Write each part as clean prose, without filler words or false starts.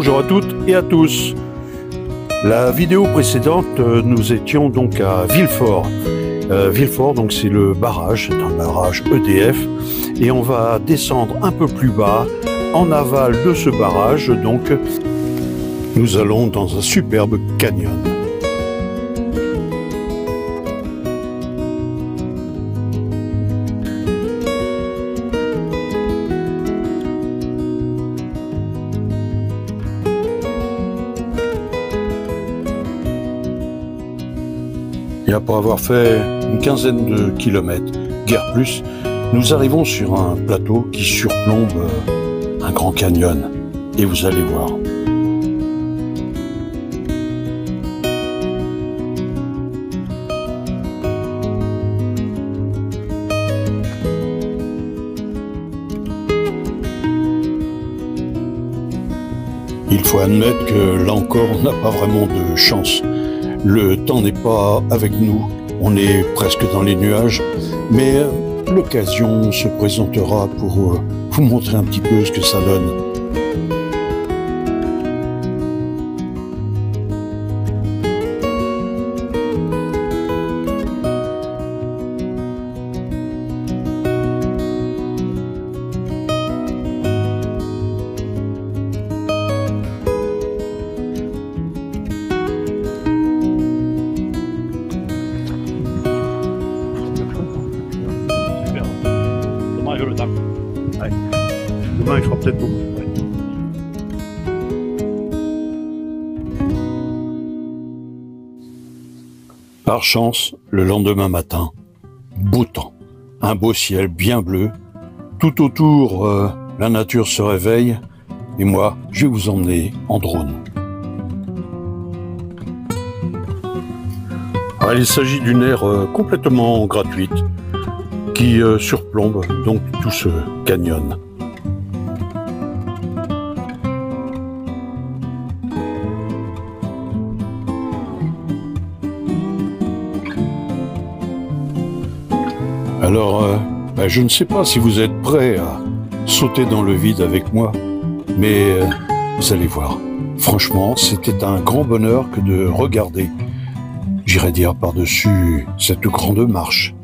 Bonjour à toutes et à tous. La vidéo précédente, nous étions donc à Villefort. Villefort, donc c'est le barrage, c'est un barrage EDF, et on va descendre un peu plus bas, en aval de ce barrage. Donc, nous allons dans un superbe canyon. Et après avoir fait une quinzaine de kilomètres, guère plus, nous arrivons sur un plateau qui surplombe un grand canyon. Et vous allez voir. Il faut admettre que là encore, on n'a pas vraiment de chance. Le temps n'est pas avec nous, on est presque dans les nuages, mais l'occasion se présentera pour vous montrer un petit peu ce que ça donne. Ouais. Demain, il fera peut-être beaucoup. Ouais. Par chance, le lendemain matin, beau temps, un beau ciel bien bleu. Tout autour, la nature se réveille. Et moi, je vais vous emmener en drone. Alors, il s'agit d'une aire complètement gratuite qui surplombe donc tout ce canyon. Alors, je ne sais pas si vous êtes prêts à sauter dans le vide avec moi, mais vous allez voir. Franchement, c'était un grand bonheur que de regarder, j'irais dire par-dessus cette grande marche.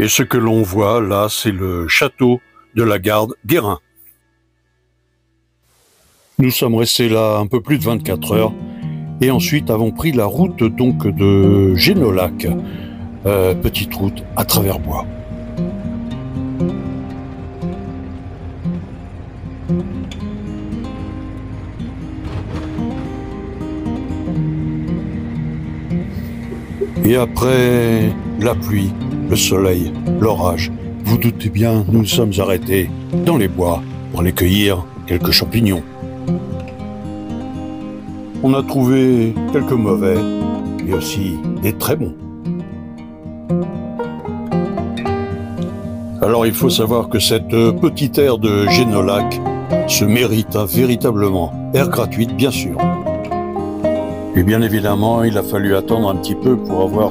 Et ce que l'on voit là, c'est le château de la Garde Guérin. Nous sommes restés là un peu plus de 24 heures et ensuite avons pris la route donc de Génolac, petite route à travers bois. Et après la pluie, le soleil, l'orage, vous doutez bien, nous nous sommes arrêtés dans les bois pour aller cueillir quelques champignons. On a trouvé quelques mauvais, mais aussi des très bons. Alors il faut savoir que cette petite aire de Génolac se mérite véritablement. Aire gratuite, bien sûr. Et bien évidemment, il a fallu attendre un petit peu pour avoir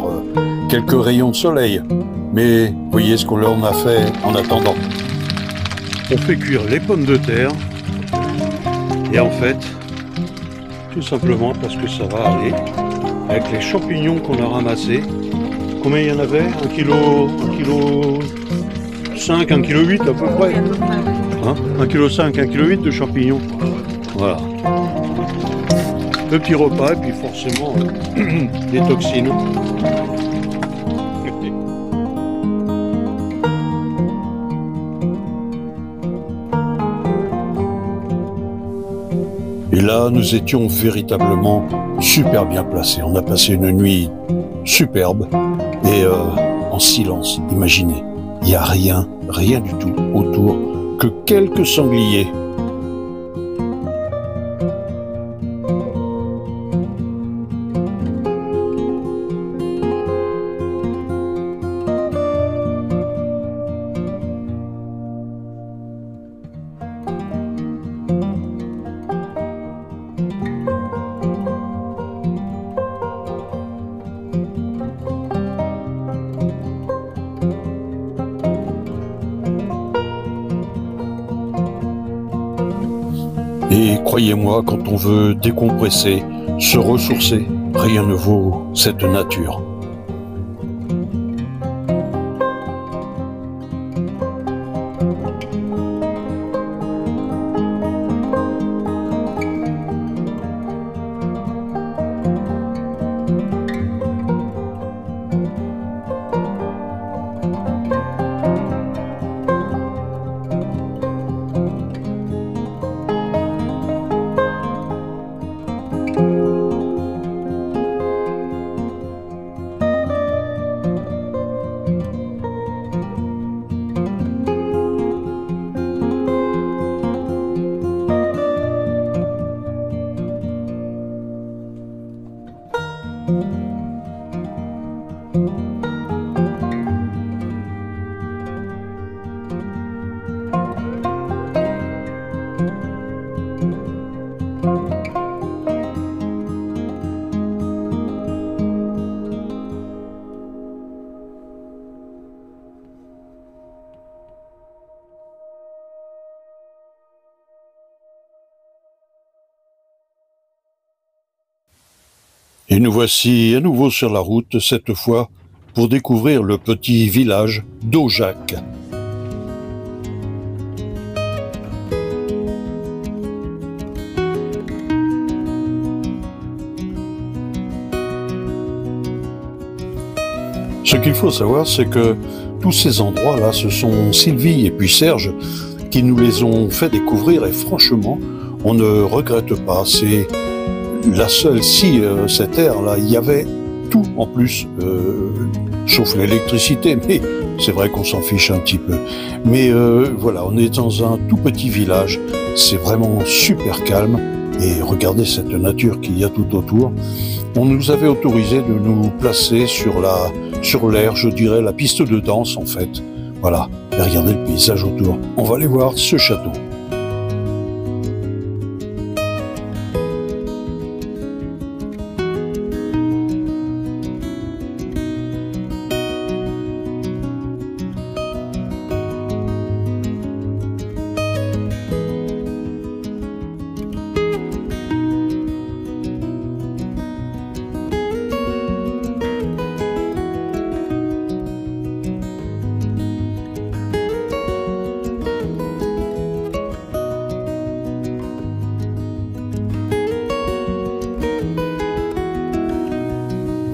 quelques rayons de soleil. Mais voyez ce qu'on leur a fait en attendant. On fait cuire les pommes de terre. Et en fait, tout simplement parce que ça va aller avec les champignons qu'on a ramassés. Combien il y en avait? 1 kilo 5, 1 kilo 8 à peu près. Hein, 1 kilo 5, 1 kilo 8 de champignons. Voilà. Le petit repas et puis forcément des toxines. Et là, nous étions véritablement super bien placés. On a passé une nuit superbe et en silence. Imaginez, il n'y a rien du tout autour que quelques sangliers. Et croyez-moi, quand on veut décompresser, se ressourcer, rien ne vaut cette nature. Et nous voici à nouveau sur la route, cette fois pour découvrir le petit village d'Aujac. Ce qu'il faut savoir, c'est que tous ces endroits-là, ce sont Sylvie et puis Serge qui nous les ont fait découvrir et franchement, on ne regrette pas. C'est la seule, si cette aire-là, il y avait tout en plus, sauf l'électricité, mais c'est vrai qu'on s'en fiche un petit peu. Mais voilà, on est dans un tout petit village, c'est vraiment super calme, et regardez cette nature qu'il y a tout autour. On nous avait autorisé de nous placer sur l'air, je dirais, la piste de danse en fait. Voilà, et regardez le paysage autour. On va aller voir ce château.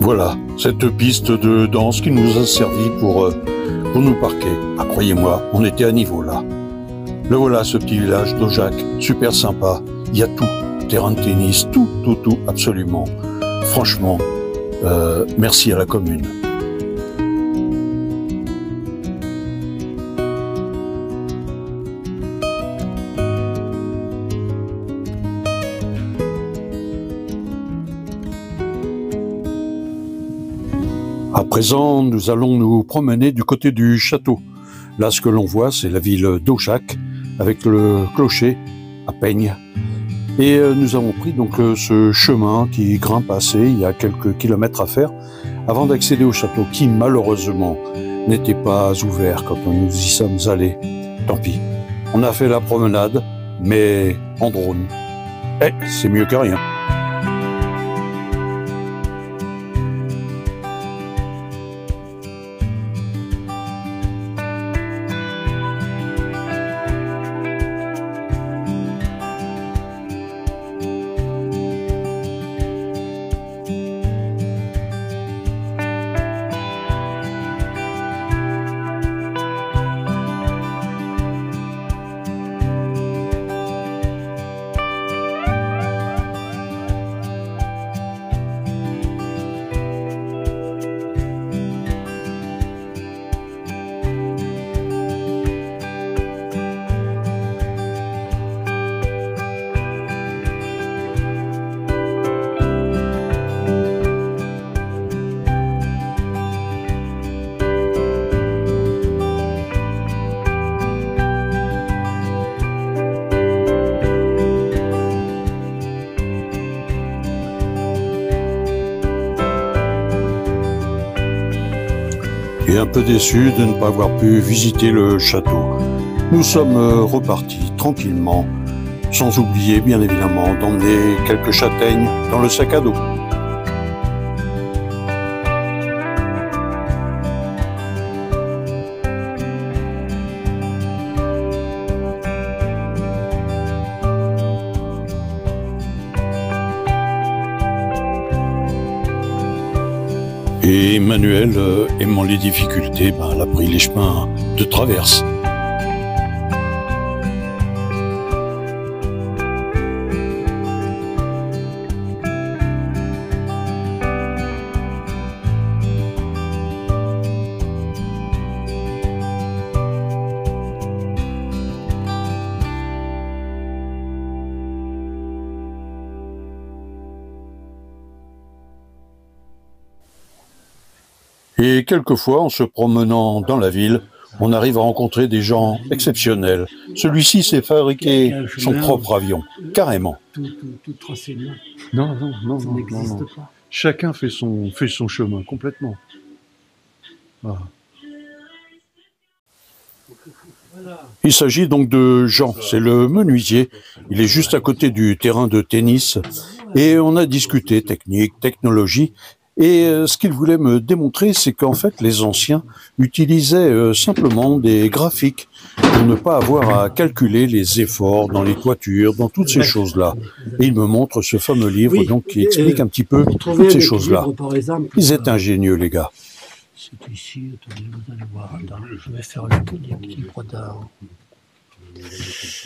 Voilà, cette piste de danse qui nous a servi pour nous parquer. Ah, croyez-moi, on était à niveau là. Le voilà, ce petit village d'Aujac, super sympa. Il y a tout, terrain de tennis, tout, absolument. Franchement, merci à la commune. À présent, nous allons nous promener du côté du château. Là, ce que l'on voit, c'est la ville d'Aujac, avec le clocher à Peigne. Et nous avons pris donc ce chemin qui grimpe assez, il y a quelques kilomètres à faire, avant d'accéder au château, qui malheureusement n'était pas ouvert quand nous y sommes allés. Tant pis, on a fait la promenade, mais en drone. Eh, c'est mieux que rien. Et un peu déçu de ne pas avoir pu visiter le château. Nous sommes repartis tranquillement, sans oublier bien évidemment d'emmener quelques châtaignes dans le sac à dos. Et Emmanuel, aimant les difficultés, elle a pris les chemins de traverse. Et quelquefois, en se promenant dans la ville, on arrive à rencontrer des gens exceptionnels. Celui-ci s'est fabriqué son propre avion, carrément. Tout renseignement. Non. Ça n'existe pas. Chacun fait son chemin, complètement. Ah. Voilà. Il s'agit donc de Jean, c'est le menuisier. Il est juste à côté du terrain de tennis. Et on a discuté technique, technologie. Et ce qu'il voulait me démontrer, c'est qu'en fait, les anciens utilisaient simplement des graphiques pour ne pas avoir à calculer les efforts dans les toitures, dans toutes ces choses-là. Et il me montre ce fameux livre donc qui explique un petit peu toutes ces choses-là. Ils étaient ingénieux, les gars. C'est ici, attendez, vous allez voir. Attends, je vais faire l'équilibre d'un.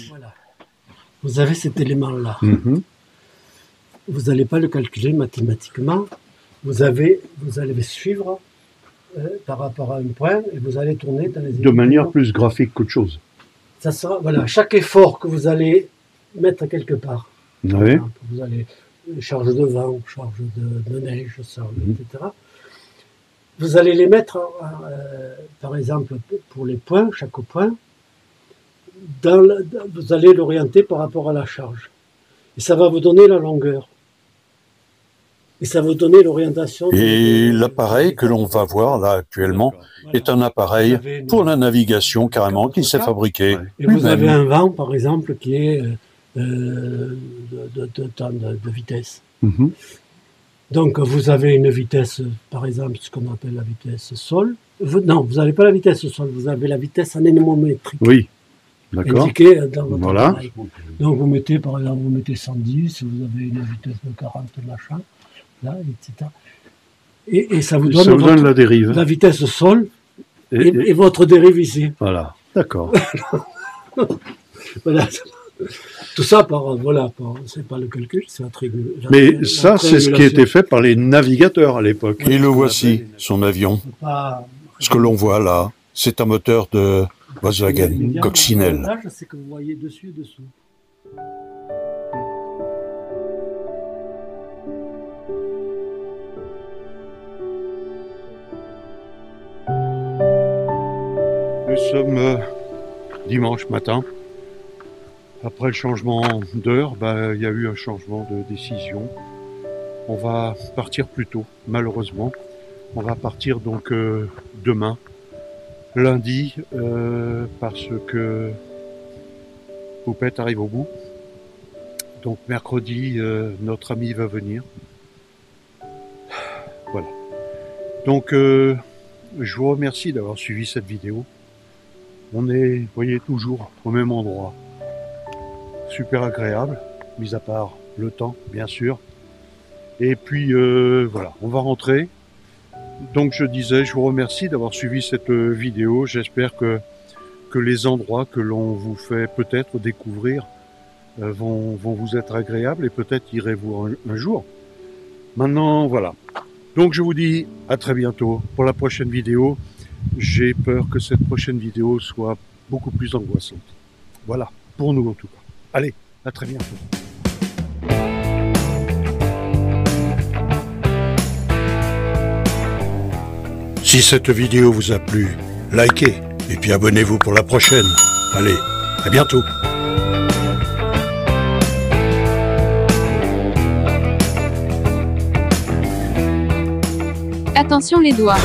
Voilà. Vous avez cet élément-là. Vous n'allez pas le calculer mathématiquement. Vous allez suivre par rapport à un point et vous allez tourner dans les de manière plus graphique qu'autre chose. Ça sera, voilà, chaque effort que vous allez mettre quelque part. Oui. Exemple, vous allez charge de vent, charge de neige, etc. Vous allez les mettre, par exemple, pour les points, chaque point, vous allez l'orienter par rapport à la charge. Et ça va vous donner la longueur. Et ça va vous donner l'orientation. Et l'appareil que l'on va voir là actuellement est un appareil pour la navigation carrément qui s'est fabriqué. Et vous avez un vent, par exemple, qui est de vitesse. Donc vous avez une vitesse, par exemple, ce qu'on appelle la vitesse sol. Non, vous n'avez pas la vitesse sol, vous avez la vitesse anémométrique. Oui, d'accord. Indiquée dans votre appareil. Donc vous mettez, par exemple, vous mettez 110, vous avez une vitesse de 40 machin, là, etc. Et ça vous Ça donne, vous donne la dérive. la vitesse sol et votre dérive ici. Voilà, d'accord. Voilà. Tout ça c'est pas le calcul, c'est la Mais ça, c'est ce qui était fait par les navigateurs à l'époque. Et le voici, son avion. Ce que l'on voit là, c'est un moteur de Volkswagen Coccinelle. L'avantage, c'est que vous voyez dessus et dessous. Nous sommes dimanche matin. Après le changement d'heure, il y a eu un changement de décision. On va partir plus tôt, malheureusement. On va partir donc demain, lundi, parce que Poupette arrive au bout. Donc mercredi, notre ami va venir. Voilà. Donc je vous remercie d'avoir suivi cette vidéo. On est, vous voyez, toujours au même endroit. Super agréable, mis à part le temps, bien sûr. Et puis, voilà, on va rentrer. Donc, je disais, je vous remercie d'avoir suivi cette vidéo. J'espère que les endroits que l'on vous fait peut-être découvrir vont vous être agréables et peut-être irez-vous un jour. Maintenant, voilà. Donc, je vous dis à très bientôt pour la prochaine vidéo. J'ai peur que cette prochaine vidéo soit beaucoup plus angoissante. Voilà, pour nous en tout cas. Allez, à très bientôt. Si cette vidéo vous a plu, likez et puis abonnez-vous pour la prochaine. Allez, à bientôt. Attention les doigts.